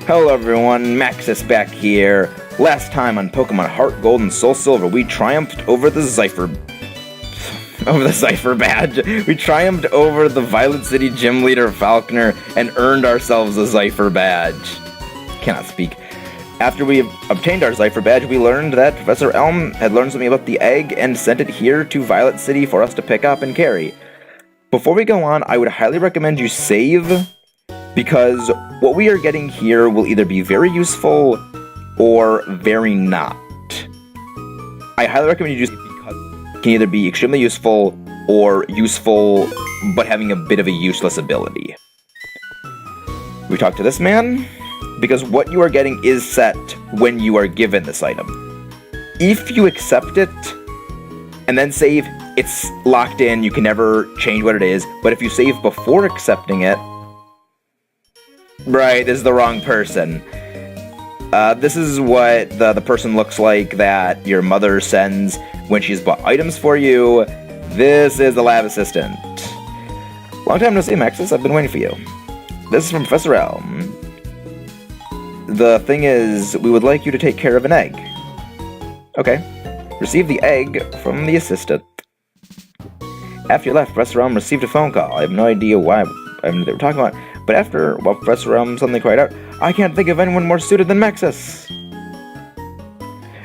Hello everyone, Maxis back here. Last time on Pokemon HeartGold and SoulSilver, we triumphed over the Zypher badge. We triumphed over the Violet City Gym Leader Falconer and earned ourselves a Zypher badge. Cannot speak. After we obtained our Zypher badge, we learned that Professor Elm had learned something about the egg and sent it here to Violet City for us to pick up and carry. Before we go on, I would highly recommend you save, because what we are getting here will either be very useful or very not. I highly recommend you do save because it can either be extremely useful or useful but having a bit of a useless ability. We talk to this man, because what you are getting is set when you are given this item. If you accept it and then save, it's locked in, you can never change what it is, but if you save before accepting it, right, this is the wrong person. This is what the person looks like that your mother sends when she's bought items for you. This is the lab assistant. Long time no see, Maxis, I've been waiting for you. This is from Professor Elm. The thing is, we would like you to take care of an egg. Okay. Receive the egg from the assistant. After you left, Professor Elm received a phone call. I have no idea why they were talking about, but after, well, Professor Elm suddenly cried out, "I can't think of anyone more suited than Maxis!"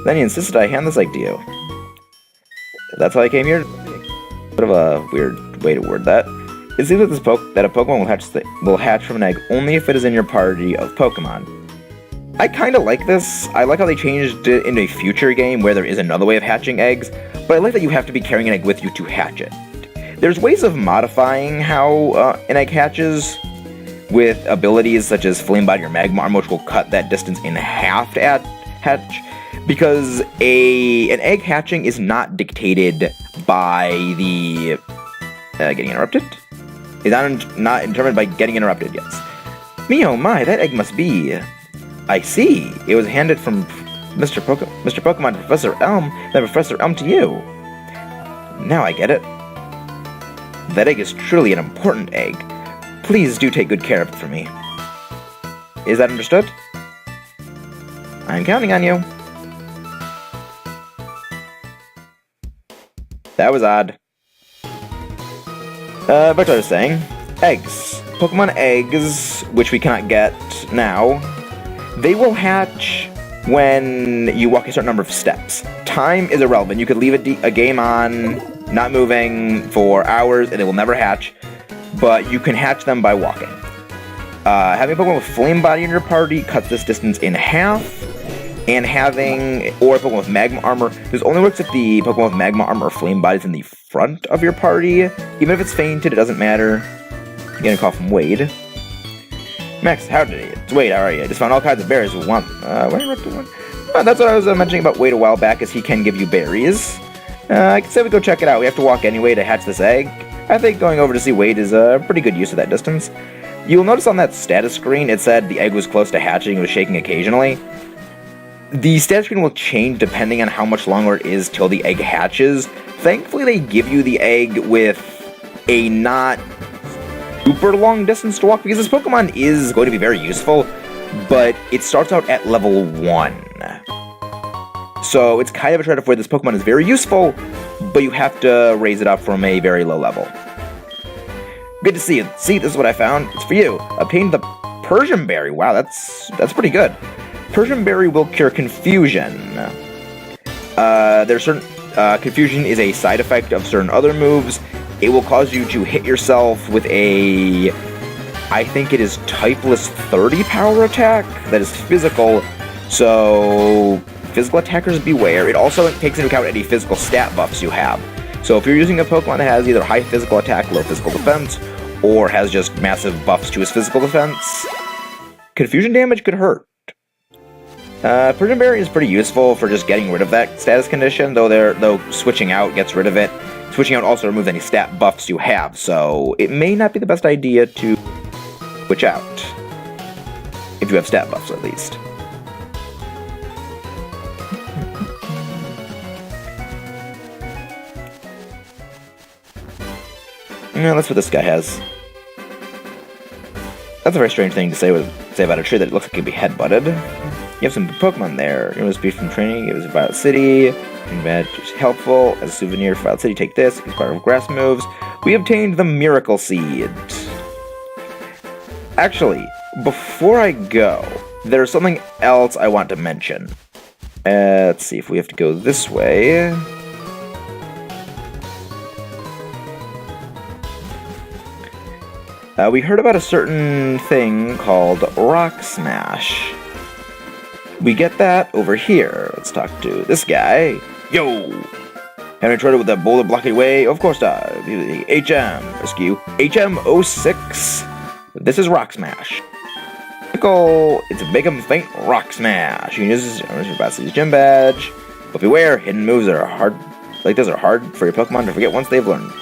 Then he insisted I hand this egg to you. That's how I came here. Bit of a weird way to word that. It seems that a Pokemon will hatch from an egg only if it is in your party of Pokemon. I kind of like this. I like how they changed it in a future game where there is another way of hatching eggs, but I like that you have to be carrying an egg with you to hatch it. There's ways of modifying how an egg hatches with abilities such as Flame Body or Magma Arm, which will cut that distance in half to hatch, because an egg hatching is not dictated by the... getting interrupted? It's not determined by getting interrupted, yes. Me oh my, that egg must be... I see. It was handed from Mr. Pokemon to Professor Elm, then Professor Elm to you. Now I get it. That egg is truly an important egg. Please do take good care of it for me. Is that understood? I'm counting on you. That was odd. But what I was saying, eggs. Pokemon eggs, which we cannot get now, they will hatch when you walk a certain number of steps. Time is irrelevant. You could leave a game on, not moving, for hours, and it will never hatch, but you can hatch them by walking. Having a Pokemon with Flame Body in your party cuts this distance in half, and a Pokemon with Magma Armor, this only works if the Pokemon with Magma Armor or Flame Body is in the front of your party. Even if it's fainted, it doesn't matter. You're getting a call from Wade. Max, how did you? It's Wade, how are you? I just found all kinds of berries with one. That's what I was mentioning about Wade a while back, is he can give you berries. I could say we go check it out. We have to walk anyway to hatch this egg. I think going over to see Wade is a pretty good use of that distance. You'll notice on that status screen, it said the egg was close to hatching, it was shaking occasionally. The status screen will change depending on how much longer it is till the egg hatches. Thankfully, they give you the egg with a not super long distance to walk, because this Pokemon is going to be very useful, but it starts out at level 1. So it's kind of a trade-off where this Pokemon is very useful, but you have to raise it up from a very low level. Good to see you. See, this is what I found. It's for you. Obtained the Persian Berry. Wow, that's pretty good. Persian Berry will cure confusion. There's certain confusion is a side effect of certain other moves. It will cause you to hit yourself with I think it is typeless 30 power attack that is physical. So physical attackers beware. It also takes into account any physical stat buffs you have. So if you're using a Pokemon that has either high physical attack, low physical defense, or has just massive buffs to his physical defense, confusion damage could hurt. Persian Berry is pretty useful for just getting rid of that status condition, though switching out gets rid of it. Switching out also removes any stat buffs you have, so it may not be the best idea to switch out. If you have stat buffs, at least. That's what this guy has. That's a very strange thing to say about a tree that it looks like it could be headbutted. You have some Pokemon there. It was beef from training. It was about City. Green badge is helpful. As a souvenir for Violet City, take this. It's part of grass moves. We obtained the Miracle Seed. Actually, before I go, there's something else I want to mention. Let's see if we have to go this way. We heard about a certain thing called Rock Smash. We get that over here. Let's talk to this guy. Yo! Haven't tried it with that boulder blocky way? Of course not. HM. Rescue. HM06. This is Rock Smash. It's a make 'em think Rock Smash. You can use this for Bassi's gym badge. But beware, hidden moves that are hard like this are hard for your Pokemon to forget once they've learned.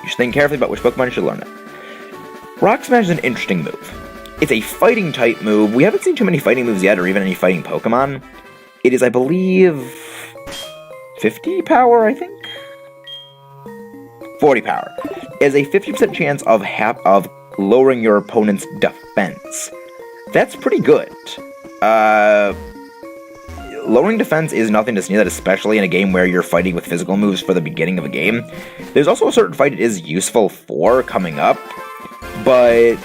You should think carefully about which Pokemon should learn it. Rock Smash is an interesting move. It's a fighting type move. We haven't seen too many fighting moves yet, or even any fighting Pokemon. It is, I believe, 50 power, I think? 40 power. It has a 50% chance of lowering your opponent's defense. That's pretty good. Lowering defense is nothing to sneeze at, especially in a game where you're fighting with physical moves for the beginning of a game. There's also a certain fight it is useful for coming up, but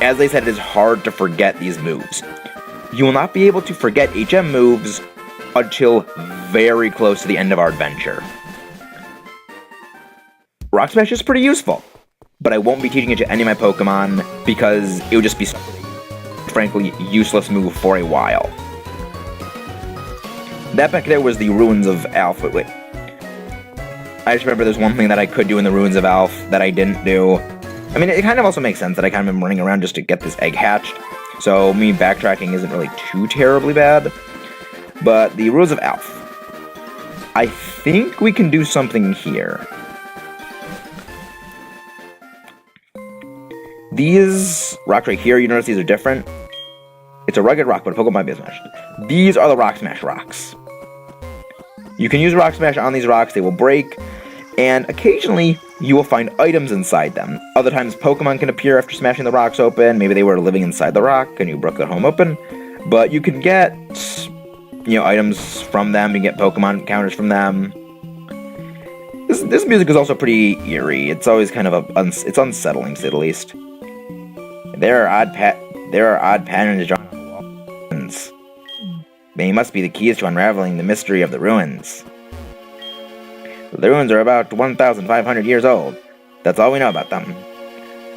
as I said, it is hard to forget these moves. You will not be able to forget HM moves until very close to the end of our adventure. Rock Smash is pretty useful, but I won't be teaching it to any of my Pokemon because it would just be a frankly useless move for a while. That back there was the Ruins of Alph. Wait. I just remember there's one thing that I could do in the Ruins of Alph that I didn't do. I mean, it kind of also makes sense that I kind of am running around just to get this egg hatched, so me backtracking isn't really too terribly bad. But the Ruins of Alph. I think we can do something here. These rocks right here, you notice these are different. It's a rugged rock, but a Pokemon might be smashed. These are the Rock Smash rocks. You can use Rock Smash on these rocks, they will break, and occasionally you will find items inside them. Other times Pokemon can appear after smashing the rocks open. Maybe they were living inside the rock and you broke their home open. But you can get, items from them, you can get Pokemon encounters from them. This music is also pretty eerie. It's always kind of it's unsettling to say the least. There are odd patterns drawn on the walls. They must be the keys to unraveling the mystery of the ruins. The ruins are about 1,500 years old. That's all we know about them.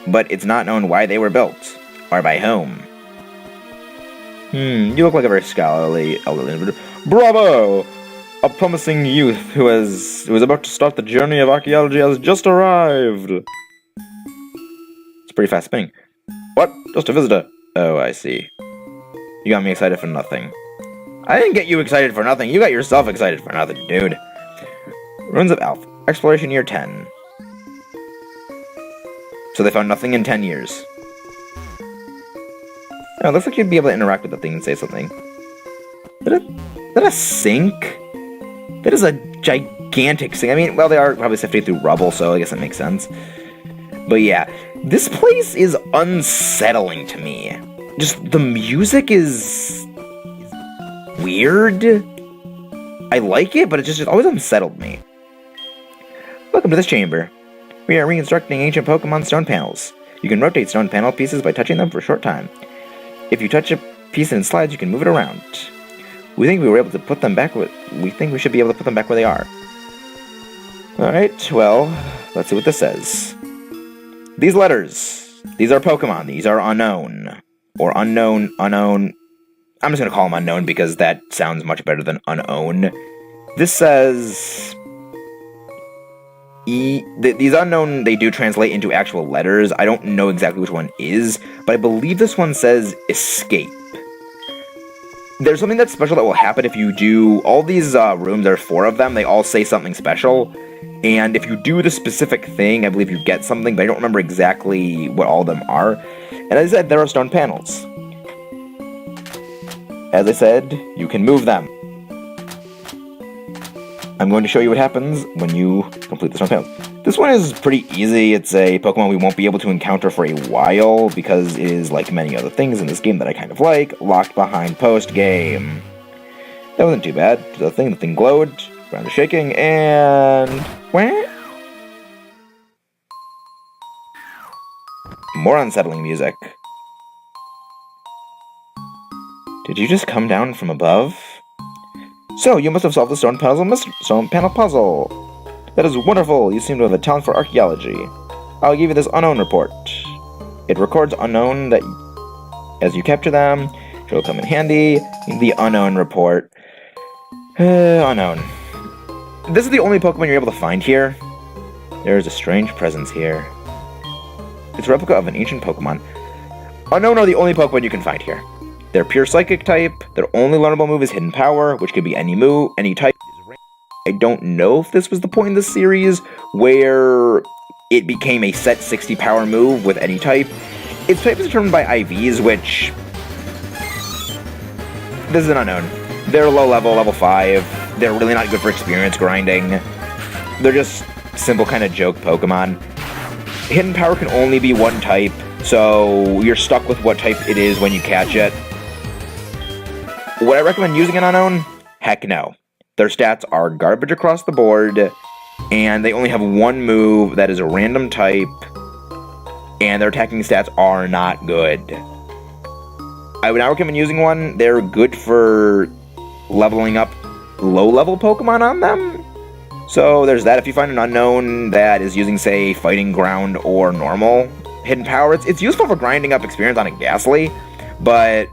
But it's not known why they were built, or by whom. You look like a very scholarly elderly individual. Bravo! A promising youth who is about to start the journey of archaeology has just arrived. It's pretty fast spinning. What? Just a visitor? Oh, I see. You got me excited for nothing. I didn't get you excited for nothing. You got yourself excited for nothing, dude. Ruins of Alph. Exploration year 10. So they found nothing in 10 years. Oh, it looks like you'd be able to interact with the thing and say something. Is that a sink? That is a gigantic sink. I mean, well, they are probably sifting through rubble, so I guess that makes sense. But yeah, this place is unsettling to me. Just, the music is weird. I like it, but it always unsettled me. Welcome to this chamber. We are reconstructing ancient Pokemon stone panels. You can rotate stone panel pieces by touching them for a short time. If you touch a piece and it slides, you can move it around. We think we were able to put them back we think we should be able to put them back where they are. Alright, well, let's see what this says. These letters. These are Pokemon. These are unknown. Or unknown. I'm just going to call them unknown because that sounds much better than unown. This says... These unknown, they do translate into actual letters. I don't know exactly which one is, but I believe this one says escape. There's something that's special that will happen if you do... All these rooms, there are 4 of them, they all say something special. And if you do the specific thing, I believe you get something, but I don't remember exactly what all of them are. And as I said, there are stone panels. As I said, you can move them. I'm going to show you what happens when you complete the stone panels. This one is pretty easy. It's a Pokemon we won't be able to encounter for a while because it is, like many other things in this game that I kind of like, locked behind post-game. That wasn't too bad. The thing glowed, ground is shaking, and... Wow. More unsettling music. Did you just come down from above? So, you must have solved the stone panel puzzle. That is wonderful. You seem to have a talent for archaeology. I'll give you this unknown report. It records unknown that as you capture them, it will come in handy. The unknown report. Unknown. This is the only Pokemon you're able to find here. There is a strange presence here. It's a replica of an ancient Pokemon. Unknown are the only Pokemon you can find here. They're pure Psychic type. Their only learnable move is Hidden Power, which could be any move, any type. I don't know if this was the point in the series where it became a set 60 power move with any type. Its type is determined by IVs, which... This is an unknown. They're low level, level 5. They're really not good for experience grinding. They're just simple kind of joke Pokemon. Hidden Power can only be one type, so you're stuck with what type it is when you catch it. Would I recommend using an unknown? Heck no. Their stats are garbage across the board, and they only have one move that is a random type, and their attacking stats are not good. I would not recommend using one. They're good for leveling up low-level Pokemon on them. So there's that. If you find an unknown that is using, say, Fighting Ground or normal Hidden Power, it's useful for grinding up experience on a Ghastly, but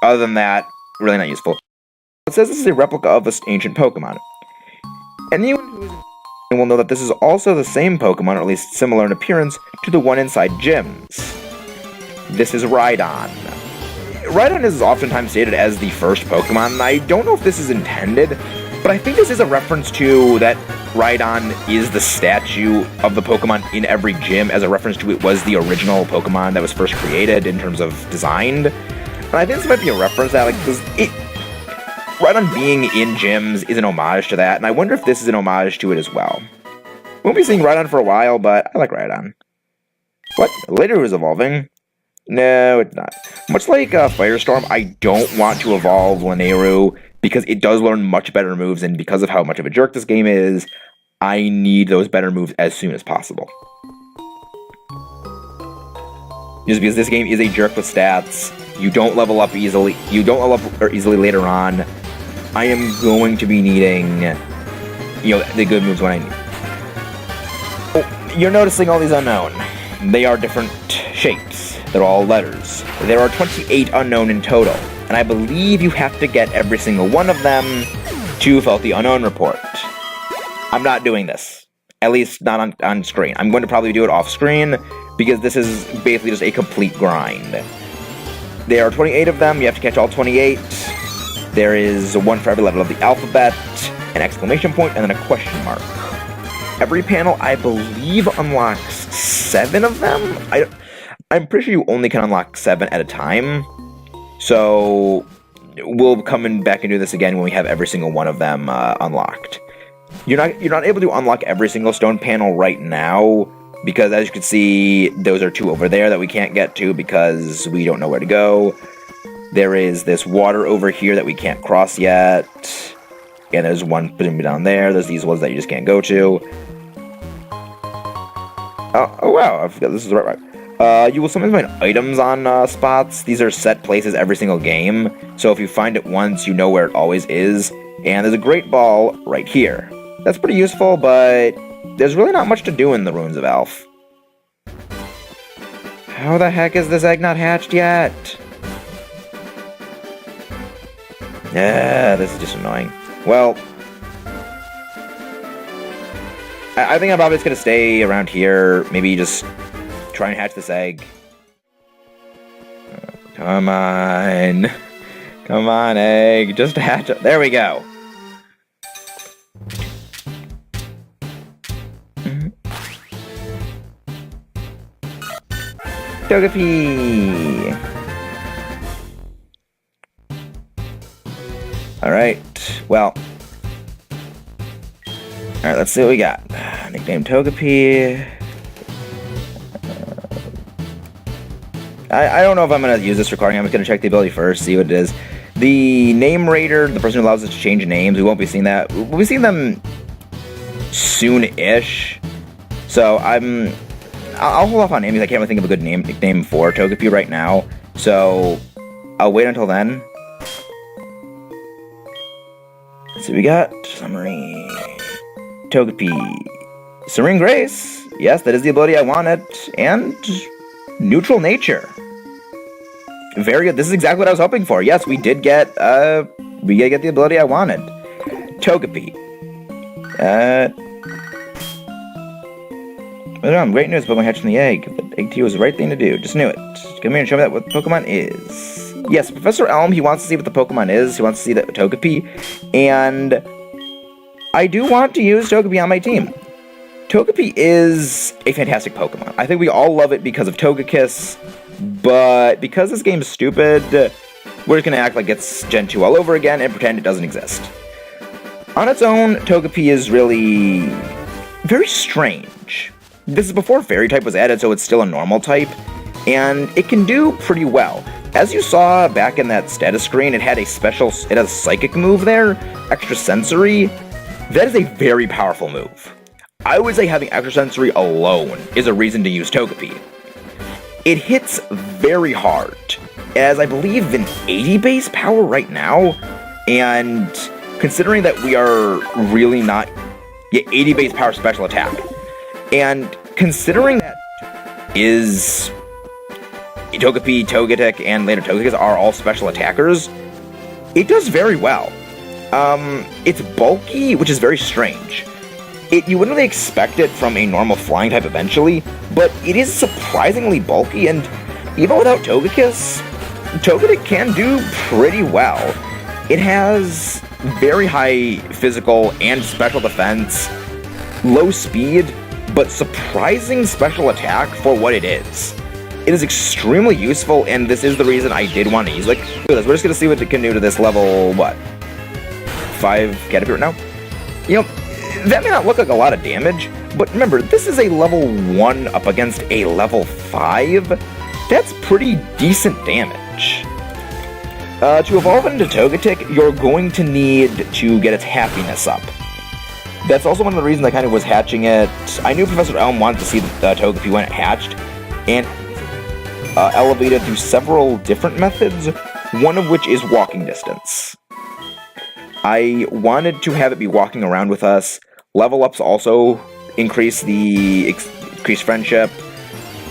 other than that, really not useful. It says this is a replica of this ancient Pokemon. Anyone who is will know that this is also the same Pokemon, or at least similar in appearance, to the one inside gyms. This is Rhydon. Rhydon is oftentimes stated as the first Pokemon, and I don't know if this is intended, but I think this is a reference to that Rhydon is the statue of the Pokemon in every gym, as a reference to it was the original Pokemon that was first created in terms of designed. And I think this might be a reference to that, like, because Rhydon being in gyms is an homage to that, and I wonder if this is an homage to it as well. Won't be seeing Rhydon for a while, but I like Rhydon. What? Later is evolving? No, it's not. Much like Firestorm, I don't want to evolve Lineru, because it does learn much better moves, and because of how much of a jerk this game is, I need those better moves as soon as possible. Just because this game is a jerk with stats, you don't level up easily, easily later on. I am going to be needing, the good moves when I need. Oh, you're noticing all these unknown. They are different shapes. They're all letters. There are 28 unknown in total, and I believe you have to get every single one of them to fill out the unknown report. I'm not doing this. At least not on screen. I'm going to probably do it off screen, because this is basically just a complete grind. There are 28 of them. You have to catch all 28. There is one for every letter of the alphabet, an exclamation point, and then a question mark. Every panel, I believe, unlocks 7 of them. I'm pretty sure you only can unlock 7 at a time. So we'll come back and do this again when we have every single one of them unlocked. You're not able to unlock every single stone panel right now, because as you can see, those are 2 over there that we can't get to because we don't know where to go. There is this water over here that we can't cross yet. And there's one down there. There's these ones that you just can't go to. Oh wow, I forgot this is the right route. You will sometimes find items on spots. These are set places every single game. So if you find it once, you know where it always is. And there's a Great Ball right here. That's pretty useful, but there's really not much to do in the Ruins of Elf. How the heck is this egg not hatched yet? Yeah, this is just annoying. Well, I think I'm probably just going to stay around here. Maybe just try and hatch this egg. Come on. Come on, egg. Just hatch it. There we go. Togepi! Alright, well. Alright, let's see what we got. Nickname Togepi. I don't know if I'm going to use this recording. I'm just going to check the ability first, see what it is. The name raider, the person who allows us to change names, we won't be seeing that. We'll be seeing them soon-ish. So I'll hold off on names. I can't really think of a good nickname for Togepi right now. So I'll wait until then. Let's see what we got. Summary. Togepi. Serene Grace. Yes, that is the ability I wanted. And neutral nature. Very good. This is exactly what I was hoping for. Yes, we did get the ability I wanted. Togepi. Great news, Pokemon hatched from the egg. The egg to you was the right thing to do. Just knew it. Come here and show me what Pokemon is. Yes, Professor Elm, he wants to see what the Pokemon is. He wants to see the Togepi. And I do want to use Togepi on my team. Togepi is a fantastic Pokemon. I think we all love it because of Togekiss. But because this game's stupid, we're just going to act like it's Gen 2 all over again and pretend it doesn't exist. On its own, Togepi is really very strange. This is before Fairy type was added, so it's still a normal type, and it can do pretty well. As you saw back in that status screen, it has a psychic move there, extrasensory. That is a very powerful move. I would say having extrasensory alone is a reason to use Togepi. It hits very hard, as I believe an 80 base power right now, and considering that we are really not... Yeah, 80 base power special attack. And considering that is Togepi, Togetic, and later Togekiss are all special attackers, it does very well. It's bulky, which is very strange. You wouldn't really expect it from a normal flying type eventually, but it is surprisingly bulky, and even without Togekiss, Togetic can do pretty well. It has very high physical and special defense, low speed, but surprising special attack for what it is. It is extremely useful, and this is the reason I did want to use it. Look at this, we're just going to see what it can do to this level, 5 Caterpie right now? You know, that may not look like a lot of damage, but remember, this is a level 1 up against a level 5. That's pretty decent damage. To evolve into Togetic, you're going to need to get its happiness up. That's also one of the reasons I kind of was hatching it. I knew Professor Elm wanted to see the Togepi when it hatched, and elevated through several different methods, one of which is walking distance. I wanted to have it be walking around with us. Level ups also increase friendship.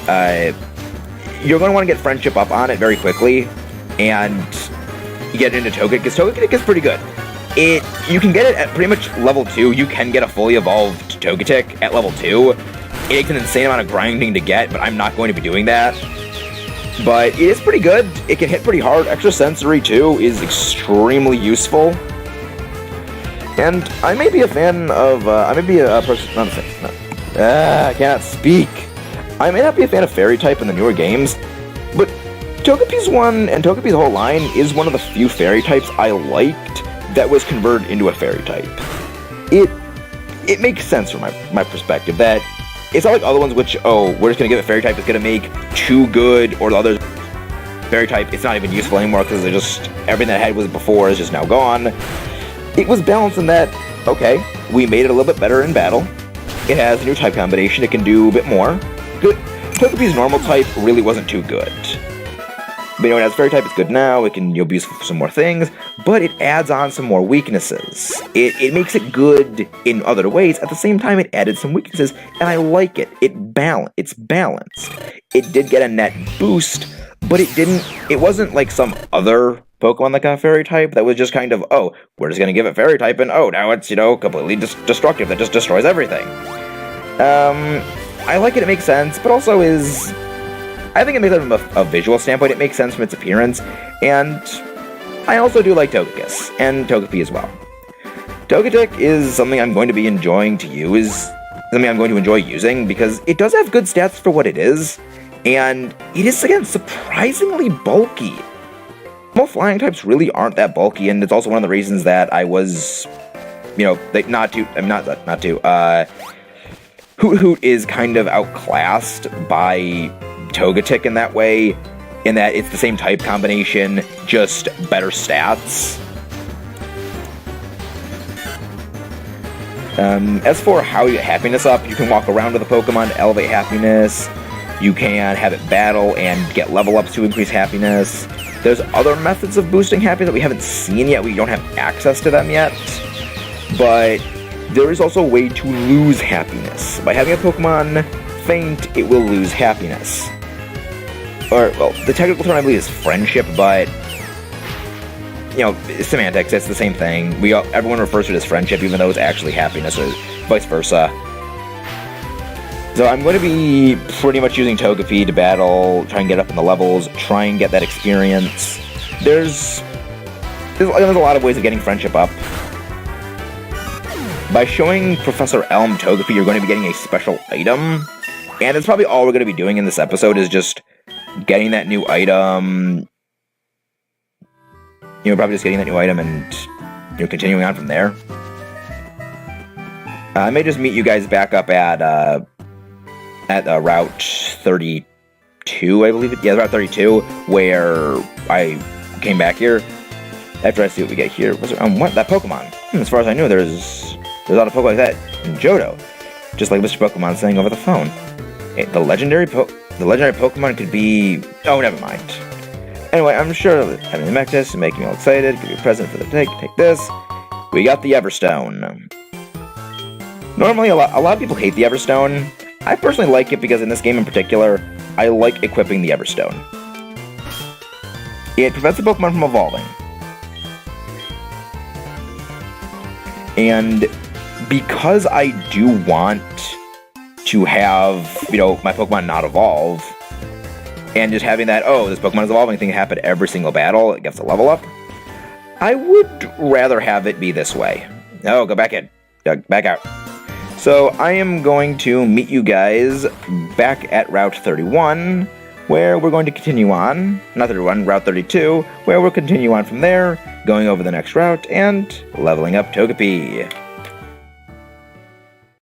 You're going to want to get friendship up on it very quickly, and get into Togetic, because Togetic is pretty good. You can get it at pretty much level 2. You can get a fully evolved Togetic at level 2. It takes an insane amount of grinding to get, but I'm not going to be doing that. But it is pretty good. It can hit pretty hard. Extrasensory, too, is extremely useful. And I may be a fan of, I may be a person, not a fan, no. I cannot speak. I may not be a fan of Fairy type in the newer games, but Togepi's one, and Togepi's whole line, is one of the few Fairy types I liked that was converted into a Fairy type. It makes sense from my perspective, that it's not like other ones which, we're just going to give it Fairy type, it's going to make too good, or the other Fairy type, it's not even useful anymore, because everything that it had was before is just now gone. It was balanced in that, okay, we made it a little bit better in battle. It has a new type combination, it can do a bit more. Good. Togepi's normal type really wasn't too good. But it has Fairy type, it's good now, it can be useful for some more things, but it adds on some more weaknesses. It makes it good in other ways, at the same time it added some weaknesses, and I like it. It's balanced. It did get a net boost, but it wasn't like some other Pokemon that got Fairy type that was just kind of, we're just gonna give it Fairy type, and now it's, completely destructive, that just destroys everything. I like it makes sense, but also I think it makes it from a visual standpoint, it makes sense from its appearance, and I also do like Togekiss, and Togepi as well. Togetic is something I'm going to be enjoying to use, something I'm going to enjoy using, because it does have good stats for what it is, and it is, again, surprisingly bulky. Most flying types really aren't that bulky, and it's also one of the reasons that I was, Hoot Hoot is kind of outclassed by Togetic in that way, in that it's the same type combination, just better stats. As for how you get happiness up, you can walk around with a Pokemon to elevate happiness. You can have it battle and get level ups to increase happiness. There's other methods of boosting happiness that we haven't seen yet. We don't have access to them yet. But there is also a way to lose happiness. By having a Pokemon faint, it will lose happiness. Or, well, the technical term I believe is friendship, but you know, semantics, it's the same thing. Everyone refers to it as friendship, even though it's actually happiness, or vice versa. So I'm going to be pretty much using Togepi to battle, try and get up in the levels, try and get that experience. There's a lot of ways of getting friendship up. By showing Professor Elm Togepi, you're going to be getting a special item, and it's probably all we're going to be doing in this episode is just getting that new item. You know, probably just getting that new item and, you know, continuing on from there. I may just meet you guys back up at Route 32, I believe it. Yeah, Route 32, where I came back here. After I see what we get here. Was there, what? That Pokemon. As far as I knew, there's a lot of Pokemon like that in Johto. Just like Mr. Pokemon saying over the phone. The legendary Pokemon could be... Oh, never mind. Anyway, I'm sure that having the Mectis and making me all excited. Give you a present for the take this. We got the Everstone. Normally, a lot of people hate the Everstone. I personally like it because in this game in particular, I like equipping the Everstone. It prevents the Pokemon from evolving. And because I do want to have, you know, my Pokemon not evolve, and just having that, oh, this Pokemon is evolving thing happen every single battle, it gets a level up, I would rather have it be this way. Oh, go back in. Back out. So I am going to meet you guys back at Route 31, where we're going to continue on. Not 31, Route 32, where we'll continue on from there, going over the next route, and leveling up Togepi.